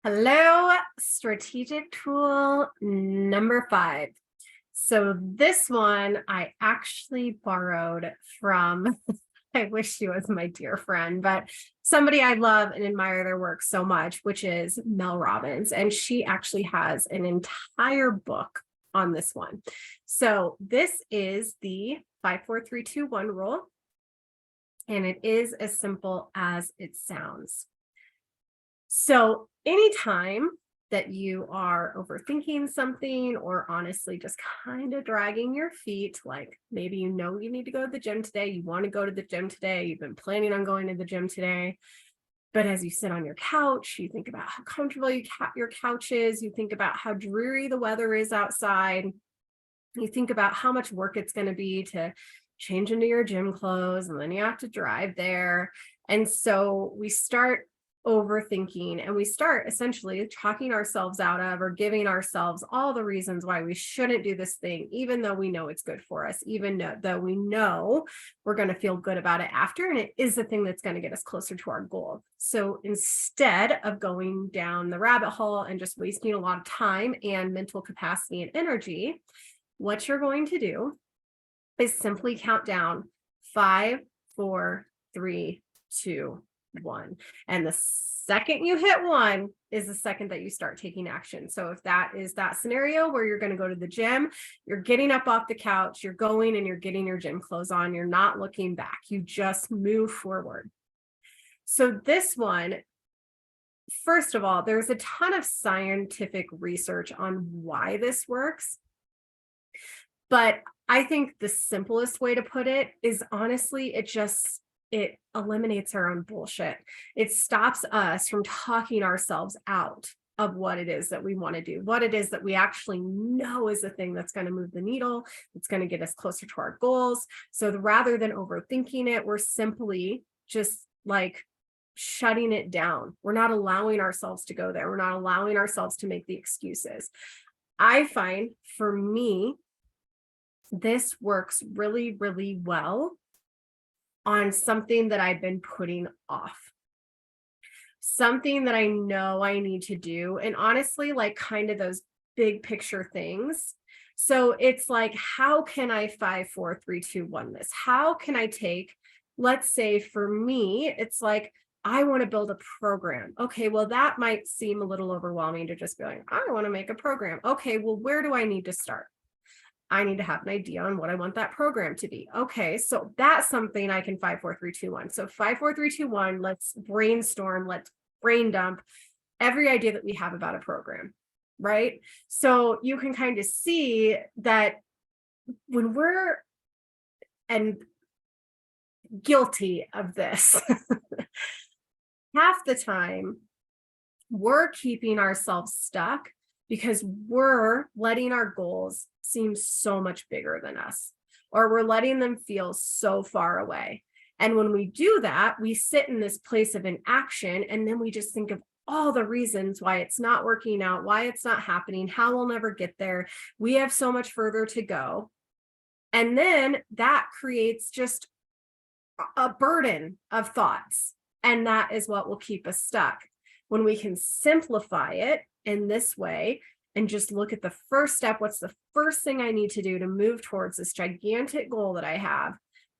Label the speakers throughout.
Speaker 1: Hello, strategic tool number 5. So this one I actually borrowed from, I wish she was my dear friend, but somebody I love and admire their work so much, which is Mel Robbins. And she actually has an entire book on this one. So this is the 5-4-3-2-1 rule. And it is as simple as it sounds. So anytime that you are overthinking something or honestly just kind of dragging your feet, like maybe you know you need to go to the gym today, you want to go to the gym today, you've been planning on going to the gym today, but as you sit on your couch, you think about how comfortable your couch is, you think about how dreary the weather is outside, you think about how much work it's going to be to change into your gym clothes, and then you have to drive there. And so we start overthinking and we start essentially talking ourselves out of or giving ourselves all the reasons why we shouldn't do this thing, even though we know it's good for us, even though we know we're going to feel good about it after, and it is the thing that's going to get us closer to our goal. So instead of going down the rabbit hole and just wasting a lot of time and mental capacity and energy, what you're going to do is simply count down 5, 4, 3, 2, 1. And the second you hit 1 is the second that you start taking action. So if that is that scenario where you're going to go to the gym, you're getting up off the couch, you're going and you're getting your gym clothes on, you're not looking back, you just move forward. So this one, first of all, there's a ton of scientific research on why this works. But I think the simplest way to put it is honestly, it eliminates our own bullshit. It stops us from talking ourselves out of what it is that we want to do, what it is that we actually know is the thing that's going to move the needle, it's going to get us closer to our goals. So rather than overthinking it, we're simply just like shutting it down. We're not allowing ourselves to go there. We're not allowing ourselves to make the excuses. I find for me, this works really, really well on something that I've been putting off, something that I know I need to do. And honestly, like kind of those big picture things. So it's like, how can I 5, 4, 3, 2, 1 this? How can I take, let's say for me, it's like, I want to build a program. Okay, well, that might seem a little overwhelming to just be like, I want to make a program. Okay, well, where do I need to start? I need to have an idea on what I want that program to be. Okay, so that's something I can 5, 4, 3, 2, 1. So 5, 4, 3, 2, 1, let's brainstorm, let's brain dump every idea that we have about a program, right? So you can kind of see that when we're and guilty of this, half the time we're keeping ourselves stuck because we're letting our goals seem so much bigger than us, or we're letting them feel so far away. And when we do that, we sit in this place of inaction, and then we just think of all the reasons why it's not working out, why it's not happening, how we'll never get there. We have so much further to go. And then that creates just a burden of thoughts. And that is what will keep us stuck. When we can simplify it in this way and just look at the first step, what's the first thing I need to do to move towards this gigantic goal that I have,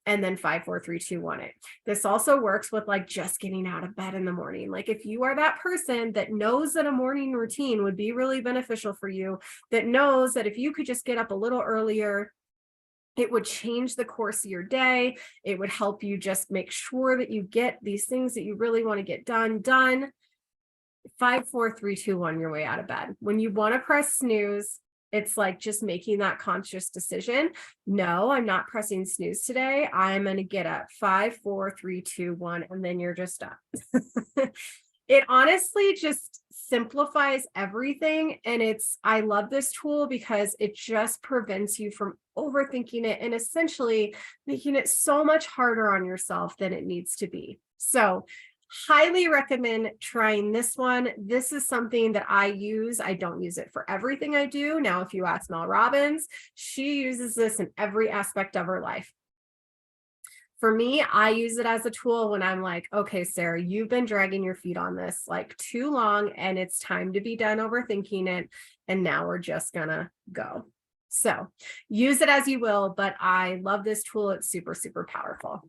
Speaker 1: and then 5, 4, 3, 2, 1 it. This also works with like just getting out of bed in the morning. Like if you are that person that knows that a morning routine would be really beneficial for you, that knows that if you could just get up a little earlier, it would change the course of your day. It would help you just make sure that you get these things that you really want to get done. 5, 4, 3, 2, 1, your way out of bed. When you want to press snooze, it's like just making that conscious decision. No, I'm not pressing snooze today. I'm going to get up. 5, 4, 3, 2, 1, and then you're just up. It honestly just simplifies everything. And I love this tool because it just prevents you from overthinking it and essentially making it so much harder on yourself than it needs to be. So highly recommend trying this one. This is something that I use. I don't use it for everything I do. Now, if you ask Mel Robbins, she uses this in every aspect of her life. For me, I use it as a tool when I'm like, okay, Sarah, you've been dragging your feet on this like too long and it's time to be done overthinking it. And now we're just gonna go. So use it as you will, but I love this tool. It's super, super powerful.